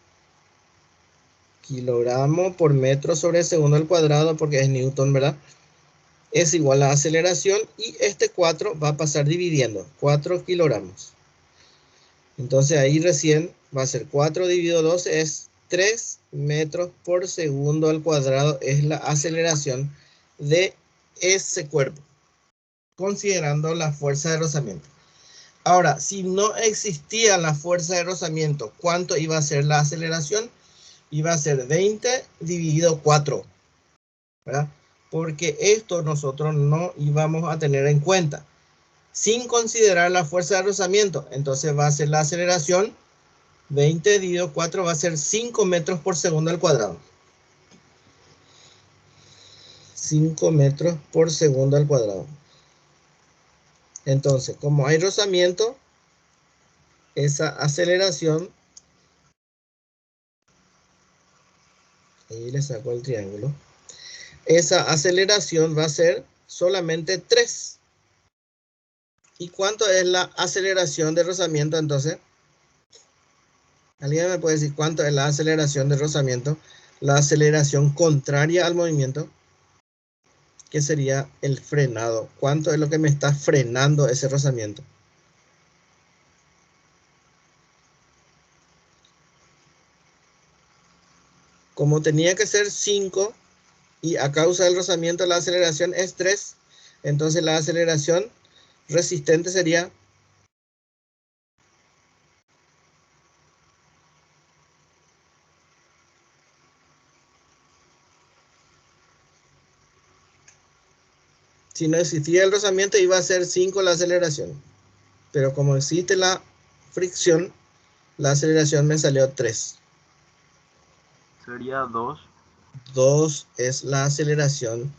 kilogramos por metro sobre segundo al cuadrado, porque es newton, ¿verdad? Es igual a la aceleración, y este 4 va a pasar dividiendo. 4 kilogramos. Entonces ahí recién va a ser 4 dividido 12 es 3 metros por segundo al cuadrado. Es la aceleración de ese cuerpo, considerando la fuerza de rozamiento. Ahora, si no existía la fuerza de rozamiento, ¿cuánto iba a ser la aceleración? Iba a ser 20 dividido 4, ¿verdad? Porque esto nosotros no íbamos a tener en cuenta, sin considerar la fuerza de rozamiento. Entonces va a ser la aceleración, 20 dividido 4 va a ser 5 metros por segundo al cuadrado. 5 metros por segundo al cuadrado. Entonces, como hay rozamiento, esa aceleración, ahí le saco el triángulo, esa aceleración va a ser solamente 3. ¿Y cuánto es la aceleración de rozamiento entonces? ¿Alguien me puede decir cuánto es la aceleración de rozamiento? La aceleración contraria al movimiento, que sería el frenado. ¿Cuánto es lo que me está frenando ese rozamiento? Como tenía que ser 5 y a causa del rozamiento la aceleración es 3, entonces la aceleración resistente sería si no existía el rozamiento iba a ser 5 la aceleración, pero como existe la fricción, la aceleración me salió 3.
Sería 2.
2 es la aceleración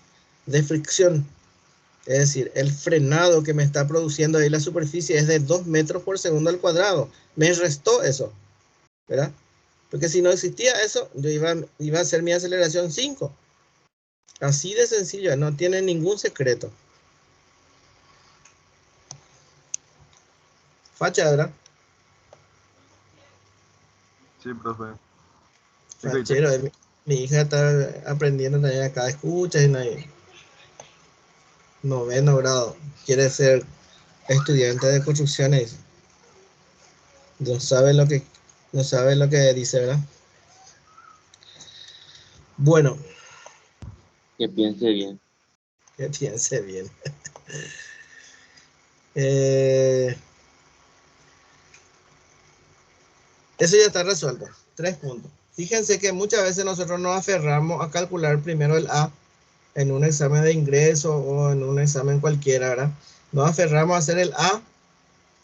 de fricción. Es decir, el frenado que me está produciendo ahí la superficie es de 2 metros por segundo al cuadrado. Me restó eso, ¿verdad? Porque si no existía eso, yo iba a hacer mi aceleración 5. Así de sencillo, no tiene ningún secreto. Facha, ¿verdad?
Sí, profe.
Fachero, mi hija está aprendiendo también acá, escucha, y no hay 9º grado. Quiere ser estudiante de construcciones. No sabe lo que dice, ¿verdad? Bueno,
Que piense bien.
que piense bien. Eso ya está resuelto. 3 puntos. Fíjense que muchas veces nosotros nos aferramos a calcular primero el A en un examen de ingreso o en un examen cualquiera, ¿verdad? Nos aferramos a hacer el A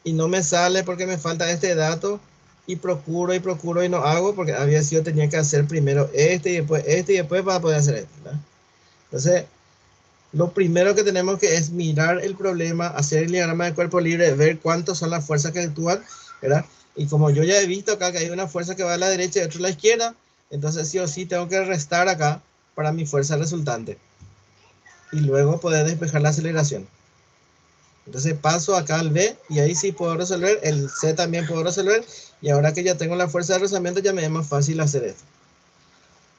y no me sale porque me falta este dato, y procuro y no hago porque tenía que hacer primero este y después para poder hacer esto, ¿verdad? Entonces, lo primero que tenemos que es mirar el problema, hacer el diagrama de cuerpo libre, ver cuántas son las fuerzas que actúan, ¿verdad? Y como yo ya he visto acá que hay una fuerza que va a la derecha y otra a la izquierda, entonces sí o sí tengo que restar acá para mi fuerza resultante. Y luego poder despejar la aceleración. Entonces paso acá al B y ahí sí puedo resolver, el C también puedo resolver, y ahora que ya tengo la fuerza de rozamiento ya me es más fácil hacer esto.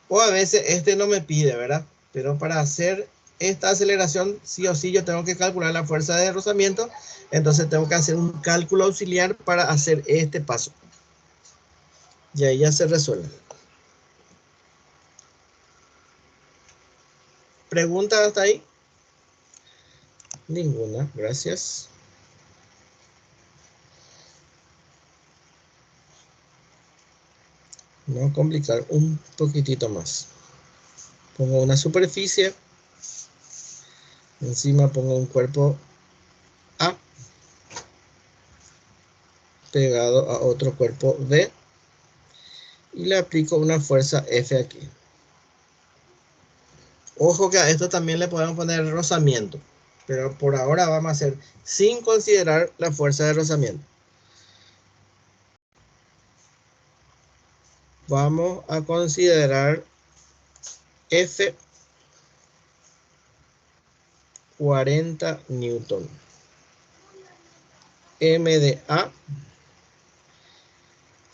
O a veces este no me pide, ¿verdad? Pero para hacer esta aceleración sí o sí yo tengo que calcular la fuerza de rozamiento, entonces tengo que hacer un cálculo auxiliar para hacer este paso. Y ahí ya se resuelve. ¿Preguntas hasta ahí? Ninguna, gracias. Vamos a complicar un poquitito más. Pongo una superficie. Encima pongo un cuerpo A pegado a otro cuerpo B. Y le aplico una fuerza F aquí. Ojo que a esto también le podemos poner rozamiento. Pero por ahora vamos a hacer sin considerar la fuerza de rozamiento. Vamos a considerar F 40 newton. M de A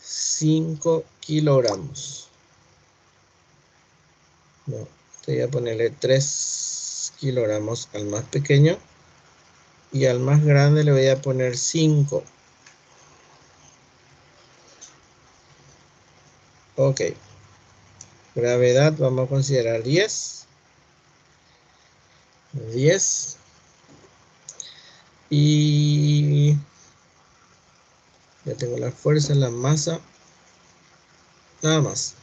5 kilogramos. No, voy a ponerle 3 kilogramos al más pequeño. Y al más grande le voy a poner 5. Ok. Gravedad vamos a considerar 10. 10. Y ya tengo la fuerza en la masa. Nada más.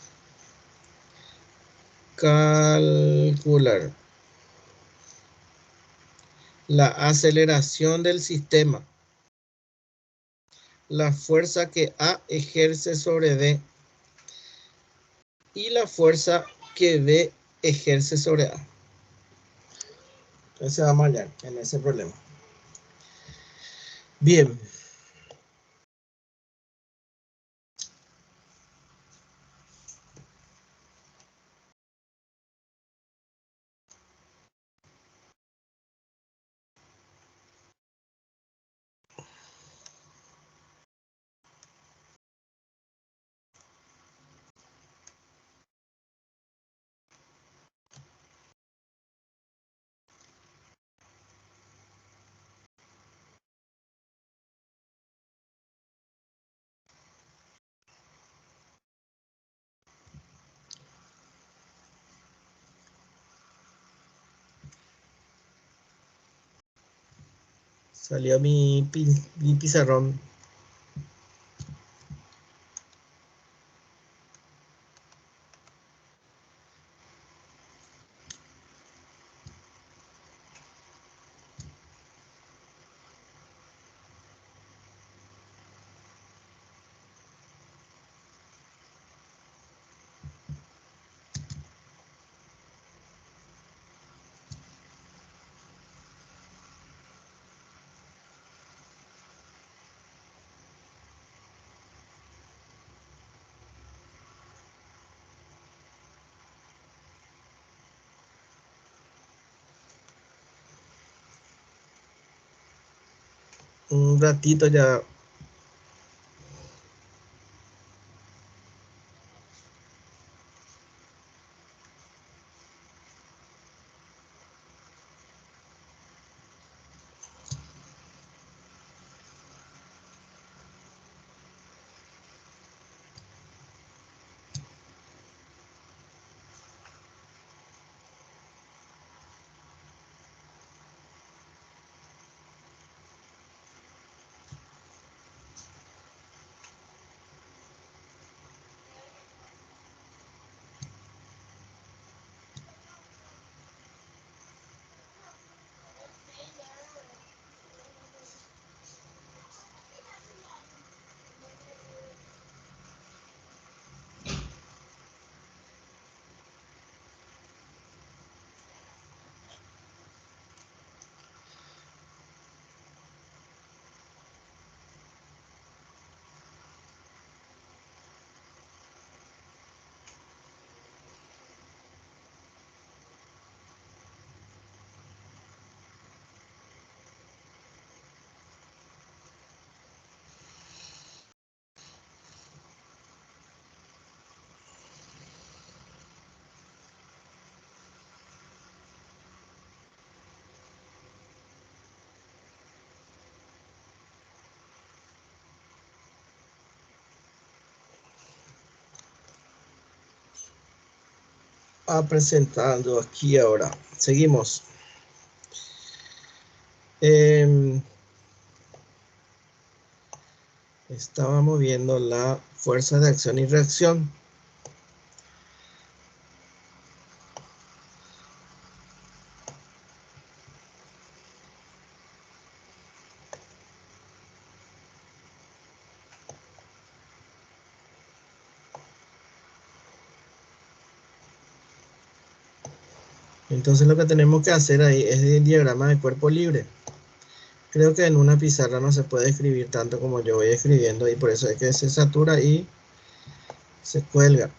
Calcular la aceleración del sistema. La fuerza que A ejerce sobre B. Y la fuerza que B ejerce sobre A. Entonces vamos allá en ese problema. Bien. Salió mi pizarrón. Un ratito ya. presentando aquí ahora. Seguimos. Estábamos viendo la fuerza de acción y reacción. Entonces lo que tenemos que hacer ahí es el diagrama de cuerpo libre. Creo que en una pizarra no se puede escribir tanto como yo voy escribiendo y por eso es que se satura y se cuelga.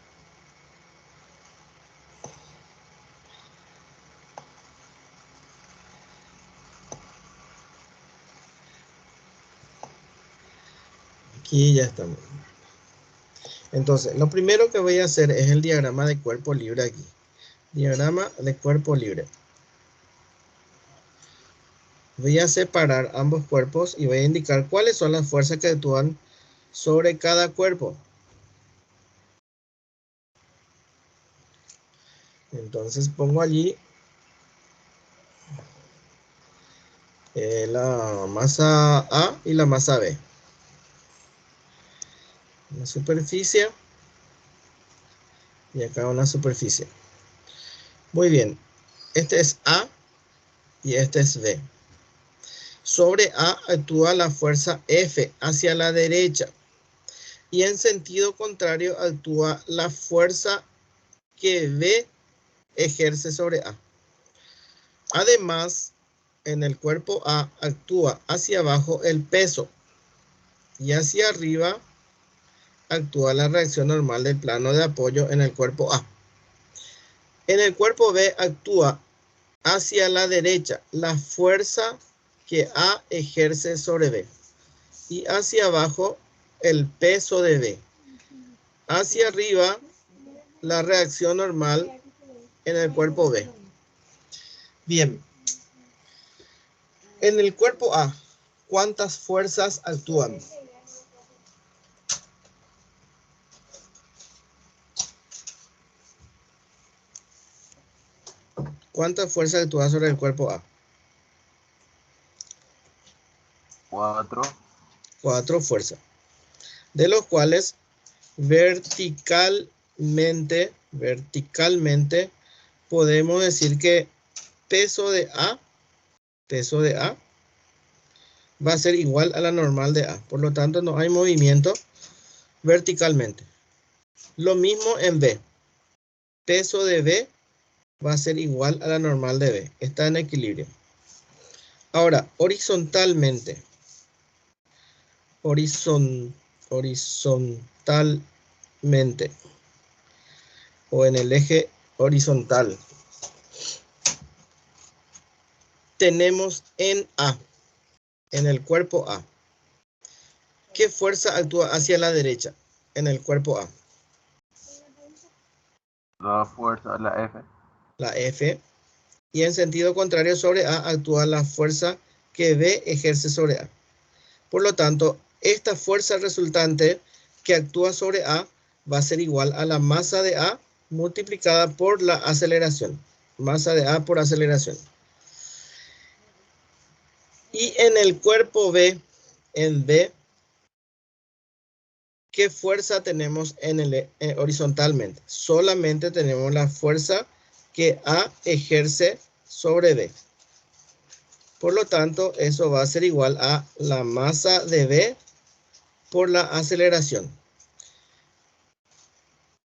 Aquí ya estamos. Entonces, lo primero que voy a hacer es el diagrama de cuerpo libre aquí. Diagrama de cuerpo libre. Voy a separar ambos cuerpos y voy a indicar cuáles son las fuerzas que actúan sobre cada cuerpo. Entonces pongo allí la masa A y la masa B. Una superficie y acá una superficie. Muy bien, este es A y este es B. Sobre A actúa la fuerza F hacia la derecha y en sentido contrario actúa la fuerza que B ejerce sobre A. Además, en el cuerpo A actúa hacia abajo el peso y hacia arriba actúa la reacción normal del plano de apoyo en el cuerpo A. En el cuerpo B actúa hacia la derecha la fuerza que A ejerce sobre B y hacia abajo el peso de B. Hacia arriba la reacción normal en el cuerpo B. Bien. En el cuerpo A, ¿cuántas fuerzas actúan? ¿Cuántas fuerzas actúan sobre el cuerpo A?
4.
4 fuerzas. De los cuales verticalmente podemos decir que peso de A va a ser igual a la normal de A. Por lo tanto, no hay movimiento verticalmente. Lo mismo en B. Peso de B va a ser igual a la normal de B. Está en equilibrio. Ahora, horizontalmente o en el eje horizontal tenemos en A, en el cuerpo A. ¿Qué fuerza actúa hacia la derecha en el cuerpo A?
La fuerza, la F.
La F. Y en sentido contrario sobre A actúa la fuerza que B ejerce sobre A. Por lo tanto, esta fuerza resultante que actúa sobre A va a ser igual a la masa de A multiplicada por la aceleración. Masa de A por aceleración. Y en el cuerpo B, en B, ¿qué fuerza tenemos horizontalmente? Solamente tenemos la fuerza que A ejerce sobre B. Por lo tanto, eso va a ser igual a la masa de B por la aceleración.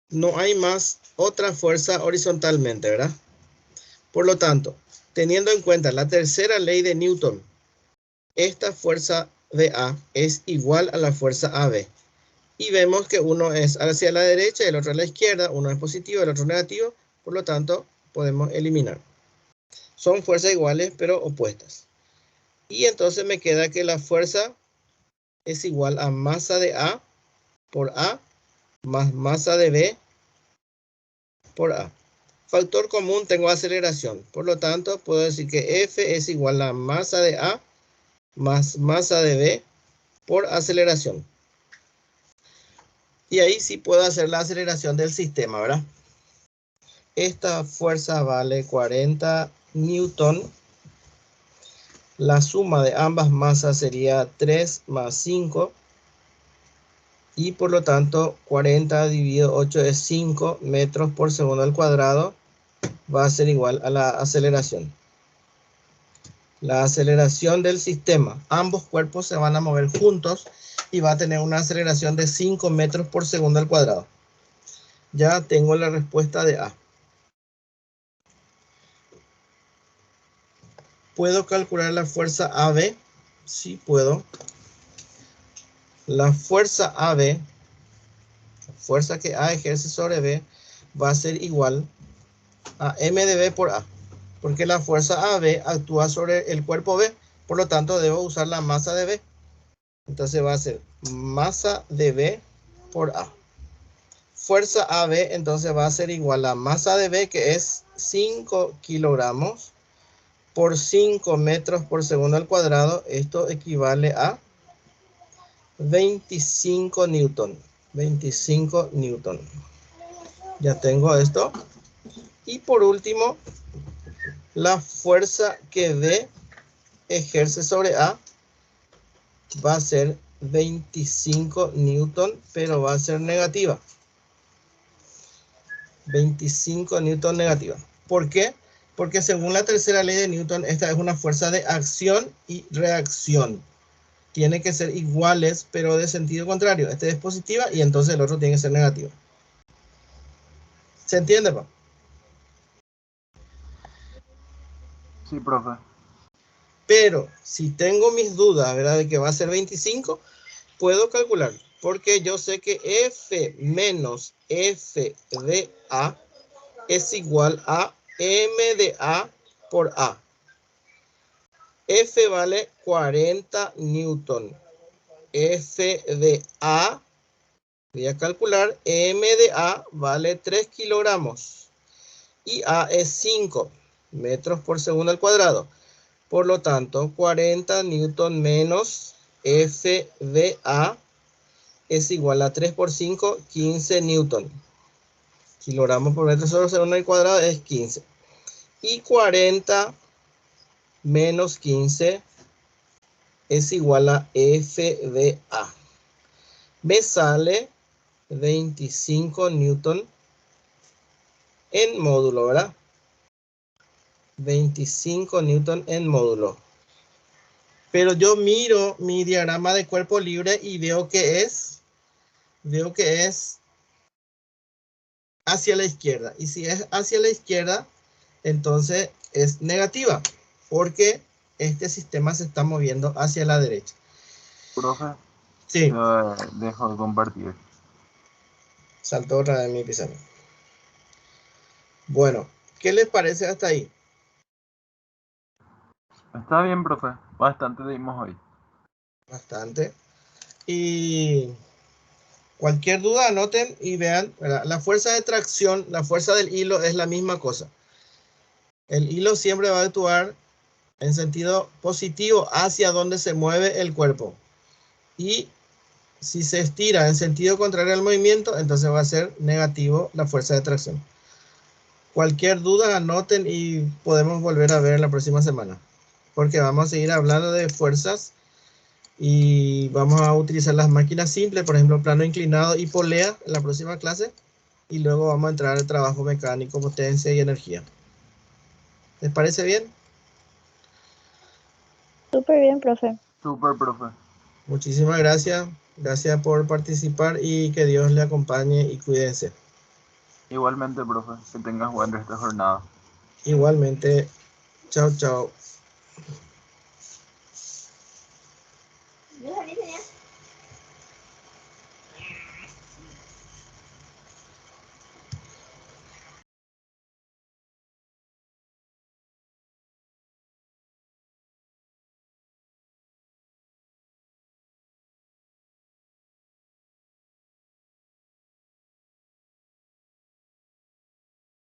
No hay más otra fuerza horizontalmente, ¿verdad? Por lo tanto, teniendo en cuenta la tercera ley de Newton, esta fuerza de A es igual a la fuerza AB. Y vemos que uno es hacia la derecha y el otro a la izquierda, uno es positivo, el otro negativo, por lo tanto, podemos eliminar. Son fuerzas iguales, pero opuestas. Y entonces me queda que la fuerza es igual a masa de A por A más masa de B por A. Factor común tengo aceleración. Por lo tanto, puedo decir que F es igual a masa de A más masa de B por aceleración. Y ahí sí puedo hacer la aceleración del sistema, ¿verdad? esta fuerza vale 40 newton. La suma de ambas masas sería 3 más 5. Y por lo tanto, 40 dividido 8 es 5 metros por segundo al cuadrado. Va a ser igual a la aceleración. La aceleración del sistema. Ambos cuerpos se van a mover juntos y va a tener una aceleración de 5 metros por segundo al cuadrado. Ya tengo la respuesta de A. ¿Puedo calcular la fuerza AB? Sí, puedo. La fuerza AB, fuerza que A ejerce sobre B, va a ser igual a M de B por A. Porque la fuerza AB actúa sobre el cuerpo B. Por lo tanto, debo usar la masa de B. Entonces va a ser masa de B por A. Fuerza AB entonces va a ser igual a masa de B, que es 5 kilogramos por 5 metros por segundo al cuadrado. Esto equivale a 25 newton. 25 newton. Ya tengo esto. Y por último, la fuerza que B ejerce sobre A va a ser 25 newton, pero va a ser negativa. 25 newton negativa. ¿Por qué? Porque según la tercera ley de Newton, esta es una fuerza de acción y reacción. Tiene que ser iguales, pero de sentido contrario. Este es positiva y entonces el otro tiene que ser negativo. ¿Se entiende, pa?
Sí, profe.
Pero si tengo mis dudas, ¿verdad?, de que va a ser 25, puedo calcular. Porque yo sé que F menos F de A es igual a M de A por A. F vale 40 newton. F de A, voy a calcular, M de A vale 3 kilogramos. Y A es 5 metros por segundo al cuadrado. Por lo tanto, 40 newton menos F de A es igual a 3 por 5, 15 newton. Kilogramos por metro sobre segundo al cuadrado es 15. Y 40 menos 15 es igual a F de A. Me sale 25 newton en módulo, ¿verdad? 25 newton en módulo. Pero yo miro mi diagrama de cuerpo libre y veo que es hacia la izquierda. Y si es hacia la izquierda, entonces es negativa, porque este sistema se está moviendo hacia la derecha.
Profe,
Sí,
yo dejo de compartir.
saltó otra vez mi pizarra. Bueno, ¿qué les parece hasta ahí?
Está bien, profe. Bastante dimos hoy.
Bastante. Y cualquier duda anoten y vean, ¿verdad? La fuerza de tracción, la fuerza del hilo es la misma cosa. El hilo siempre va a actuar en sentido positivo hacia donde se mueve el cuerpo. Y si se estira en sentido contrario al movimiento, entonces va a ser negativo la fuerza de tracción. Cualquier duda anoten y podemos volver a ver la próxima semana. Porque vamos a seguir hablando de fuerzas y vamos a utilizar las máquinas simples, por ejemplo, plano inclinado y polea en la próxima clase. Y luego vamos a entrar al trabajo mecánico, potencia y energía. ¿Les parece bien?
Súper bien, profe.
Super, profe.
Muchísimas gracias. Gracias por participar y que Dios le acompañe y cuídense.
Igualmente, profe. Que tengas buen resto de jornada.
Igualmente. Chao, chao.